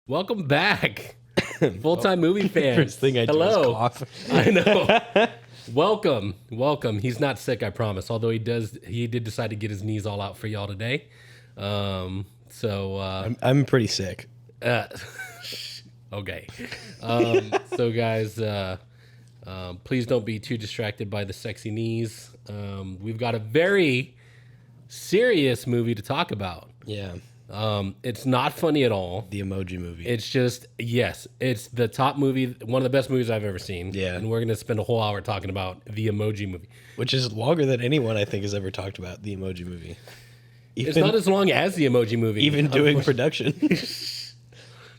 Welcome back, full-time movie fans. First thing I do is Hello. cough. I know. Welcome. He's not sick, I promise. Although he did decide to get his knees all out for y'all today. I'm pretty sick. Okay. So guys, please don't be too distracted by the sexy knees. We've got a very serious movie to talk about. Yeah. It's not funny at all. The Emoji Movie. It's just, yes, it's the top movie, one of the best movies I've ever seen. Yeah. And we're going to spend a whole hour talking about the Emoji Movie. Which is longer than anyone I think has ever talked about the Emoji Movie. It's not as long as the Emoji Movie. Even doing production.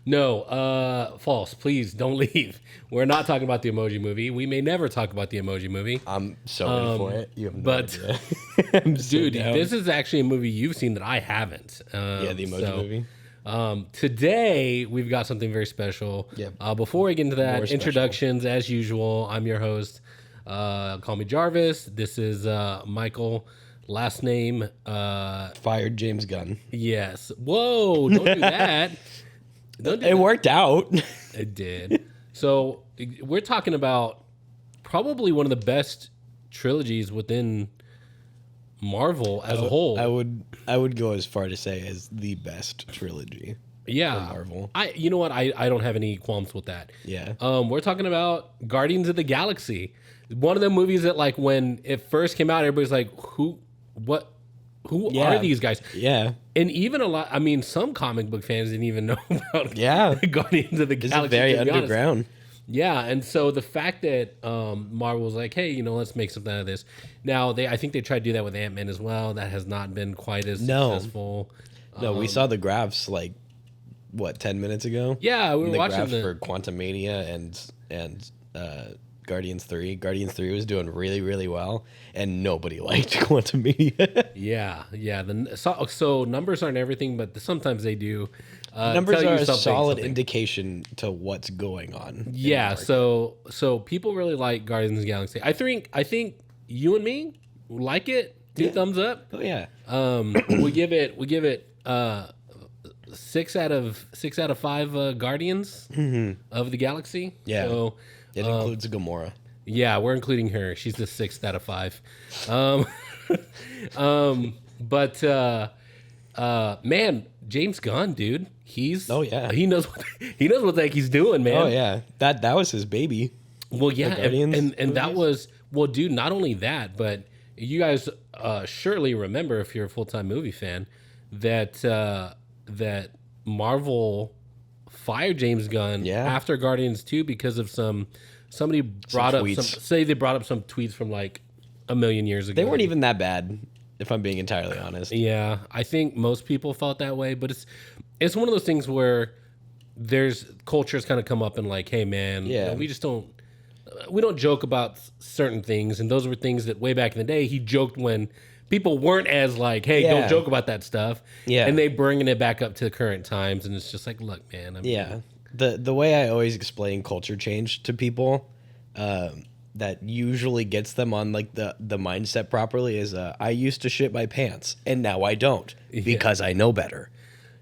No, false. Please don't leave. We're not talking about the Emoji Movie. We may never talk about the Emoji Movie. I'm so ready for it. You have no idea. Dude, this is actually a movie you've seen that I haven't. Yeah, the Emoji Movie. Today, we've got something very special. Yep. Before we get into that, More special. introductions, as usual, I'm your host. Call me Jarvis. This is Michael. Last name. Fired James Gunn. Yes. Whoa, don't do that. It worked out. It did. So we're talking about probably one of the best trilogies within Marvel as a whole. I would go as far to say as the best trilogy. Yeah, Marvel. You know what? I don't have any qualms with that. Yeah. We're talking about Guardians of the Galaxy. One of the movies that, like, when it first came out, everybody's like, who are these guys? Yeah. And even some comic book fans didn't even know about Guardians of the It's Galaxy. very to be honest. underground. Yeah, and so the fact that Marvel was like, hey, let's make something out of this. Now, I think they tried to do that with Ant-Man as well. That has not been quite as successful. No, we saw the graphs 10 minutes ago? Yeah, we were the watching graph for Quantumania and Guardians 3. Guardians 3 was doing really, really well, and nobody liked Quantumania. Yeah. So numbers aren't everything, but sometimes they do. Numbers tell are you a solid something. indication to what's going on. Yeah, so people really like Guardians of the Galaxy. I think you and me like it. Two thumbs up. Oh yeah. We give it 6 out of 5 Guardians of the Galaxy. Yeah. So It includes Gamora. yeah, we're including her. She's the 6th out of 5. Man, James Gunn, dude, he knows what the heck he's doing, man. Oh yeah. That was his baby. Well, yeah, Guardians and that was dude. Not only that, but you guys surely remember, if you're a full-time movie fan, that that Marvel fired James Gunn after Guardians 2 because of somebody brought up they brought up some tweets from like a million years ago. They weren't even that bad, if I'm being entirely honest. Yeah, I think most people felt that way, but it's one of those things where there's cultures kind of come up and like, hey man, we don't joke about certain things, and those were things that way back in the day he joked when people weren't as like, hey, don't joke about that stuff. Yeah, and they bringing it back up to current times, and it's just like, look, man. The way I always explain culture change to people, that usually gets them on like the mindset properly is I used to shit my pants and now I don't because I know better.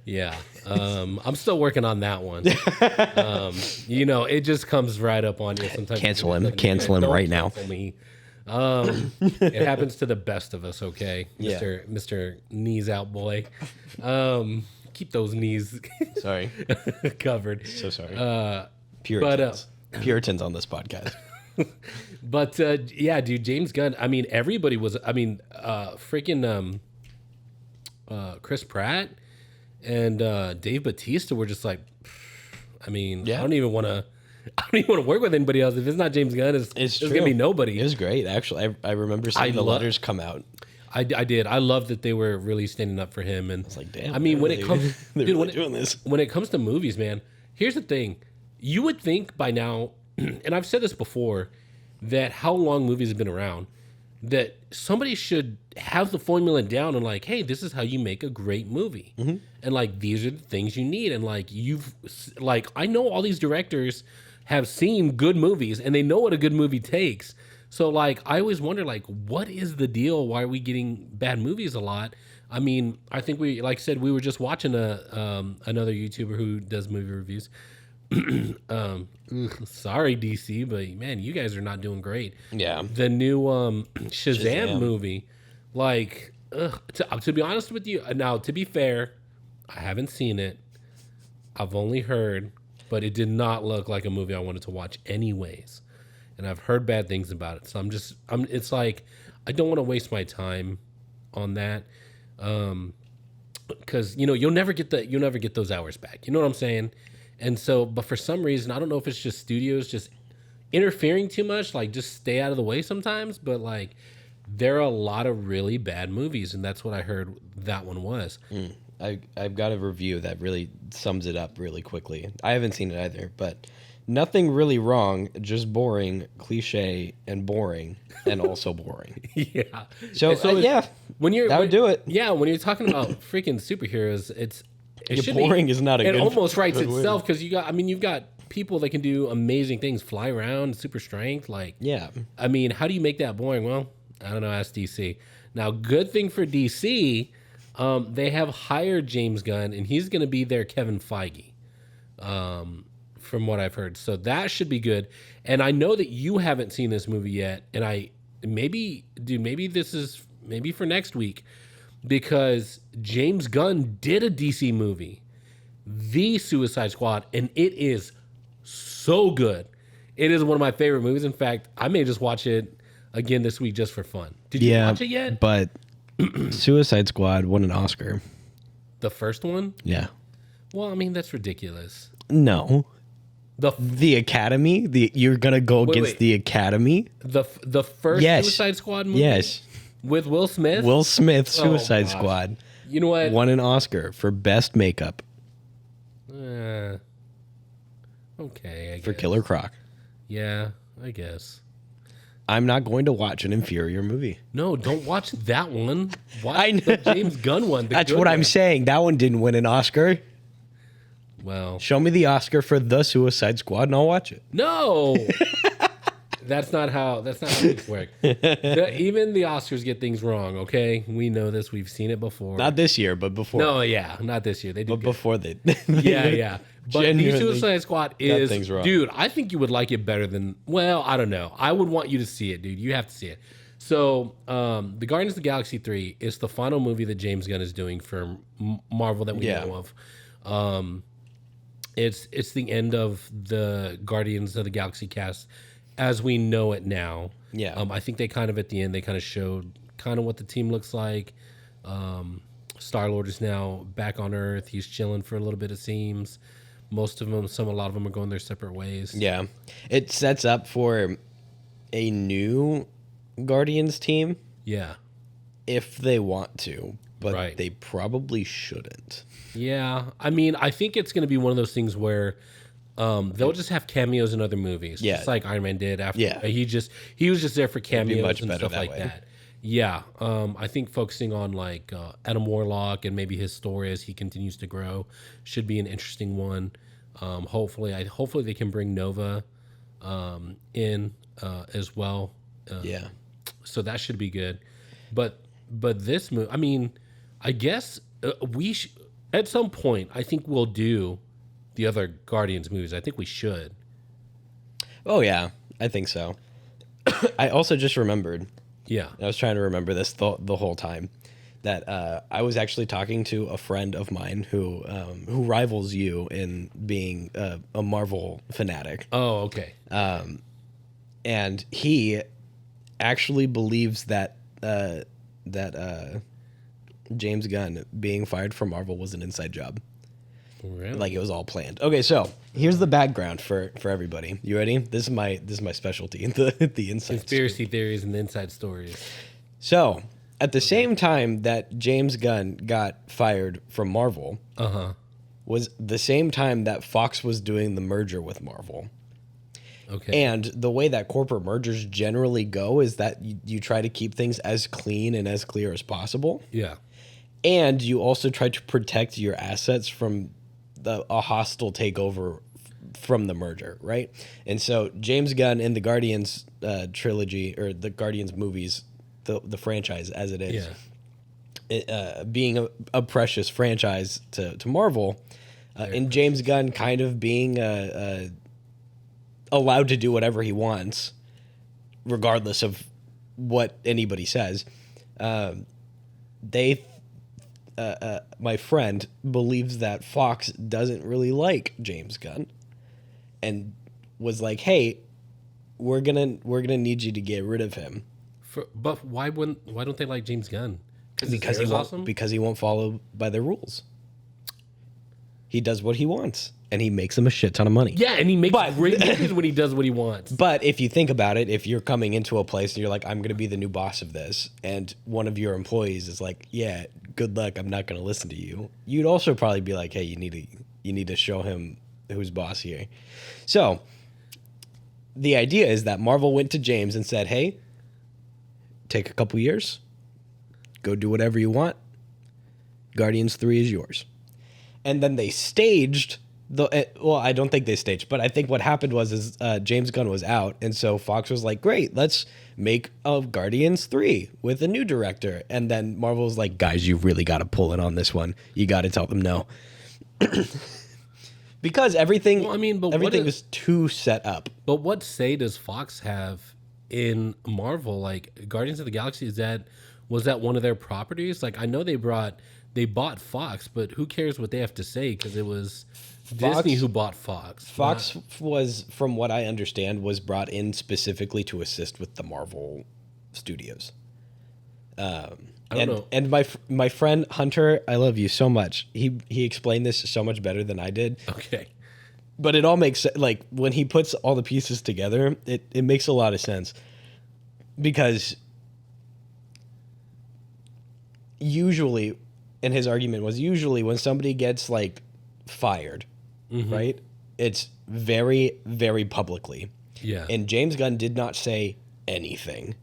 Yeah. I'm still working on that one. It just comes right up on you sometimes. Cancel him right now. Me. It happens to the best of us, okay? Yeah. Mr. Knees out boy. Keep those knees Sorry. covered. So sorry. Puritans. But, Puritans on this podcast. But yeah, dude, James Gunn. I mean, everybody was. I mean, freaking Chris Pratt and Dave Bautista were just like. I mean, I don't even want to work with anybody else. If it's not James Gunn, it's gonna be nobody. It was great, actually. I remember seeing the letters come out. I did. I love that they were really standing up for him. And it's like, damn. I mean, when it comes, when it comes to movies, man. Here's the thing: you would think by now, and I've said this before, that how long movies have been around, that somebody should have the formula down and like, hey, this is how you make a great movie, and like these are the things you need, and like I know all these directors have seen good movies and they know what a good movie takes. So like I always wonder like what is the deal? Why are we getting bad movies a lot? I mean, I think we like I said we were just watching another YouTuber who does movie reviews. Sorry DC, but man, you guys are not doing great. Yeah. The new Shazam movie, like to be honest with you, now to be fair, I haven't seen it. I've only heard, but it did not look like a movie I wanted to watch anyways. And I've heard bad things about it. So it's like, I don't want to waste my time on that. Cause you'll never get those hours back. You know what I'm saying? And so, but for some reason, I don't know if it's just studios just interfering too much, like just stay out of the way sometimes. But like, there are a lot of really bad movies. And that's what I heard that one was. I've got a review that really sums it up really quickly. I haven't seen it either, but nothing really wrong, just boring, cliche, and boring, and also boring. Yeah. So yeah, that would do it. Yeah, when you're talking about freaking superheroes, boring is not a good. It almost writes itself because you've got people that can do amazing things, fly around, super strength. Like, yeah. I mean, how do you make that boring? Well, I don't know. Ask DC. Now, good thing for DC. They have hired James Gunn, and he's going to be their Kevin Feige, from what I've heard. So that should be good. And I know that you haven't seen this movie yet, and maybe this is for next week, because James Gunn did a DC movie, The Suicide Squad, and it is so good. It is one of my favorite movies. In fact, I may just watch it again this week just for fun. Did you watch it yet? But Suicide Squad won an Oscar. The first one? Yeah. Well, I mean, that's ridiculous. No. The Academy? You're going to go against the Academy? The first Suicide Squad movie? Yes. With Will Smith? Will Smith, Suicide Squad. You know what? Won an Oscar for Best Makeup. Okay, I guess. For Killer Croc. Yeah, I guess. I'm not going to watch an inferior movie. No, don't watch that one. Watch the James Gunn one. That's what I'm saying. That one didn't win an Oscar. Well, show me the Oscar for The Suicide Squad and I'll watch it. No. That's not how things work. Even the Oscars get things wrong, okay? We know this. We've seen it before. Not this year, but before. No, yeah, not this year. They did But good. Before they Yeah. But The Suicide Squad is, dude, I think you would like it better than, well, I don't know. I would want you to see it, dude. You have to see it. So, the Guardians of the Galaxy 3 is the final movie that James Gunn is doing for Marvel that we know of. It's the end of the Guardians of the Galaxy cast as we know it now. Yeah. I think they kind of at the end, they kind of showed kind of what the team looks like. Star-Lord is now back on Earth. He's chilling for a little bit, it seems. A lot of them are going their separate ways. Yeah. It sets up for a new Guardians team. Yeah. If they want to, but they probably shouldn't. Yeah. I mean, I think it's going to be one of those things where they'll just have cameos in other movies. Yeah. Just like Iron Man did after. Yeah. He was just there for cameos and stuff like that. Yeah. I think focusing on like Adam Warlock and maybe his story as he continues to grow should be an interesting one. Hopefully they can bring Nova in as well. Yeah. So that should be good. But this movie, I mean, I guess at some point, I think we'll do the other Guardians movies. I think we should. Oh, yeah. I think so. I also just remembered. Yeah. I was trying to remember this the whole time. That I was actually talking to a friend of mine who rivals you in being a Marvel fanatic. Oh, okay. And he actually believes that James Gunn being fired from Marvel was an inside job. Really? Like it was all planned. Okay, so here's the background for everybody. You ready? This is my specialty, the inside conspiracy theories and the inside stories. So at the same time that James Gunn got fired from Marvel, was the same time that Fox was doing the merger with Marvel. Okay. And the way that corporate mergers generally go is that you try to keep things as clean and as clear as possible. Yeah. And you also try to protect your assets from a hostile takeover from the merger, right? And so James Gunn in the Guardians trilogy, or the Guardians movies, the franchise as it is, being a precious franchise to Marvel, and James Gunn kind of being allowed to do whatever he wants, regardless of what anybody says. My friend believes that Fox doesn't really like James Gunn, and was like, "Hey, we're gonna need you to get rid of him." But why don't they like James Gunn? Because he won't follow by their rules. He does what he wants, and he makes them a shit ton of money. Yeah, and he makes great movies when he does what he wants. But if you think about it, if you're coming into a place and you're like, I'm going to be the new boss of this, and one of your employees is like, yeah, good luck, I'm not going to listen to you, you'd also probably be like, hey, you need to show him who's boss here. So the idea is that Marvel went to James and said, hey, take a couple years, go do whatever you want. Guardians 3 is yours. And then they staged I don't think they staged, but I think what happened was James Gunn was out, and so Fox was like, great, let's make a Guardians 3 with a new director. And then Marvel was like, guys, you really got to pull it on this one. You got to tell them no. Because everything was too set up. But what say does Fox have in Marvel? Like, Guardians of the Galaxy, was that one of their properties? Like, I know they bought Fox, but who cares what they have to say, because it was Disney who bought Fox. Fox was, from what I understand, was brought in specifically to assist with the Marvel studios. I don't know. And my friend Hunter, I love you so much. He explained this so much better than I did. Okay. But it all makes sense. Like, when he puts all the pieces together, it makes a lot of sense. Because usually, and his argument was, usually when somebody gets like fired, right, it's very, very publicly. Yeah. And James Gunn did not say anything.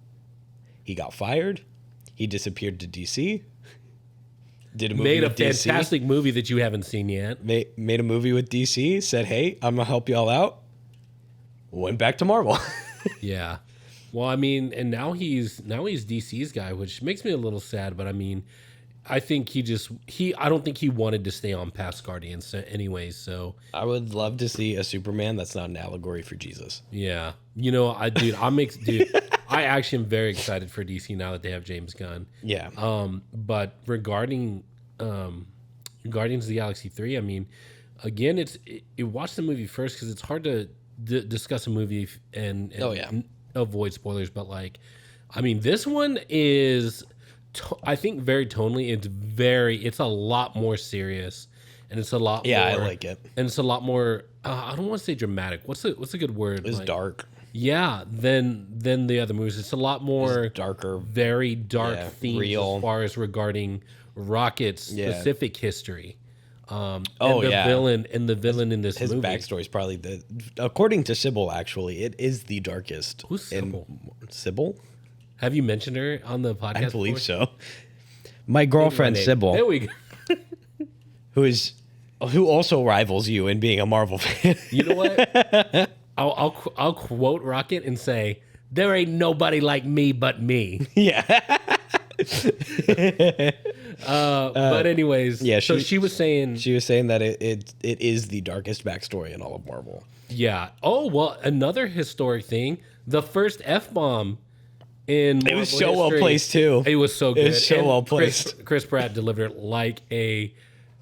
He got fired. He disappeared to DC. Did a movie made a with DC. Fantastic movie that you haven't seen yet. Made a movie with DC. Said, "Hey, I'm gonna help y'all out." Went back to Marvel. Yeah. Well, I mean, and now he's DC's guy, which makes me a little sad. But I mean, I think I don't think he wanted to stay on past Guardians anyways. So I would love to see a Superman that's not an allegory for Jesus. Yeah, I actually am very excited for DC now that they have James Gunn. Yeah. But regarding Guardians of the Galaxy 3, I mean, again, watch the movie first, because it's hard to discuss a movie and avoid spoilers. But like, I mean, this one is, I think, very tonally. It's a lot more serious, and it's a lot. Yeah, more, I like it. And it's a lot more. I don't want to say dramatic. What's a good word? It's like, dark. Yeah, than the other movies. It's a lot more darker, very dark themes, real, as far as regarding Rocket's specific history. The villain in this movie. His backstory is probably according to Sybil, actually, it is the darkest. Who's Sybil? Sybil? Have you mentioned her on the podcast? I believe so. My girlfriend Sybil. There we go. who also rivals you in being a Marvel fan. You know what? I'll quote Rocket and say, "There ain't nobody like me but me." Yeah. But anyways, yeah. She was saying that it is the darkest backstory in all of Marvel. Yeah. Oh well, another historic thing: the first F-bomb in Marvel it was so history. Well placed too. It was so good. It was so well placed. Chris Pratt delivered it like a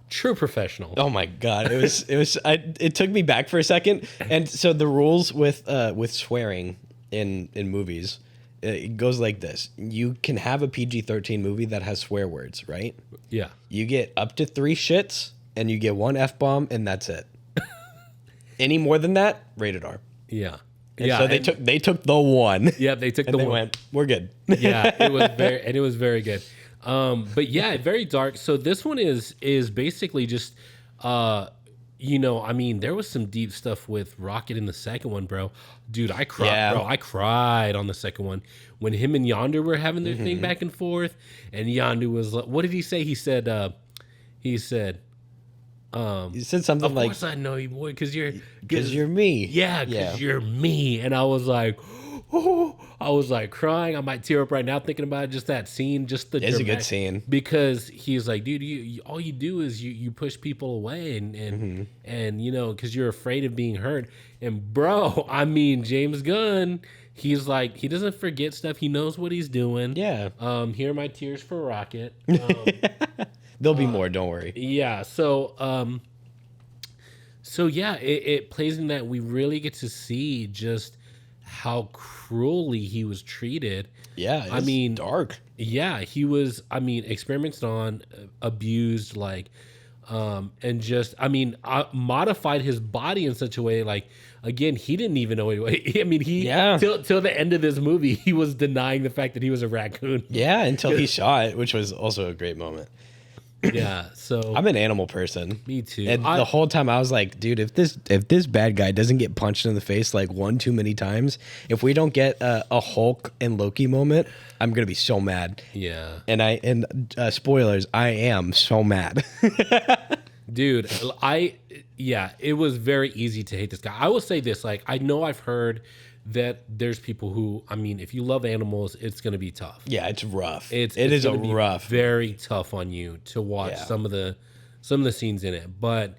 true professional. Oh my god! It took me back for a second. And so the rules with swearing in movies, it goes like this: you can have a PG-13 movie that has swear words, right? Yeah. You get up to 3 shits, and you get 1 F-bomb, and that's it. Any more than that, rated R. Yeah. And so they took the 1. Yeah, they took the 1. They went, we're good. Yeah, it was very good. But yeah, very dark. So this one is basically just, I mean, there was some deep stuff with Rocket in the second one, bro. Dude, I cried. Yeah. Bro, I cried on the second one when him and Yondu were having their thing back and forth, and Yondu was like, what did he say? He said, You said something Of like, course I know you, boy, because you're me. Yeah, because you're me. And I was like, oh, I was like crying. I might tear up right now thinking about it. Just that scene, just the It's a good scene. Because he's like, dude, all you do is you push people away and you know, because you're afraid of being hurt. And bro, I mean, James Gunn, he's like, he doesn't forget stuff. He knows what he's doing. Yeah. Here are my tears for Rocket. There'll be more, don't worry. Yeah. So yeah, it plays in that we really get to see just how cruelly he was treated. Yeah, I mean, dark. Yeah, he was. I mean, experimented on, abused, like, and just. I mean, modified his body in such a way, like. Again, he didn't even know I mean, till the end of this movie, he was denying the fact that he was a raccoon. Yeah, until he saw it, which was also a great moment. Yeah, so I'm an animal person. Me too. And the whole time I was like, dude, if this bad guy doesn't get punched in the face like one too many times, if we don't get a Hulk and Loki moment, I'm gonna be so mad. Yeah. And spoilers, I am so mad. Dude, it was very easy to hate this guy. I will say this, like, I know I've heard that there's people who, I mean, if you love animals, it's going to be tough. Yeah, it's rough. It is very tough on you to watch some of the scenes in it. But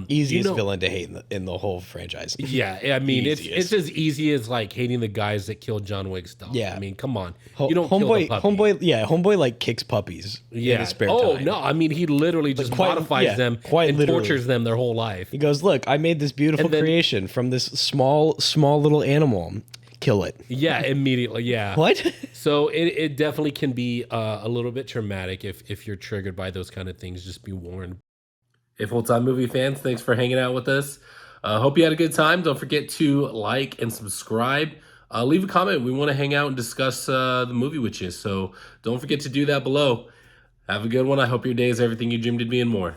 easiest villain to hate in the whole franchise. Yeah, I mean, it's as easy as like hating the guys that killed John Wick's dog. Yeah, I mean, come on, you don't kill the puppy. Homeboy like kicks puppies. In his spare time. No, I mean, he literally just modifies them and tortures them their whole life. He goes, "Look, I made this beautiful creation from this small little animal. Kill it." Yeah, immediately. Yeah. What? So it definitely can be a little bit traumatic if you're triggered by those kind of things. Just be warned. Hey, full-time movie fans, thanks for hanging out with us. Hope you had a good time. Don't forget to like and subscribe. Leave a comment. We want to hang out and discuss the movie with you. So don't forget to do that below. Have a good one. I hope your day is everything you dreamed it'd be and more.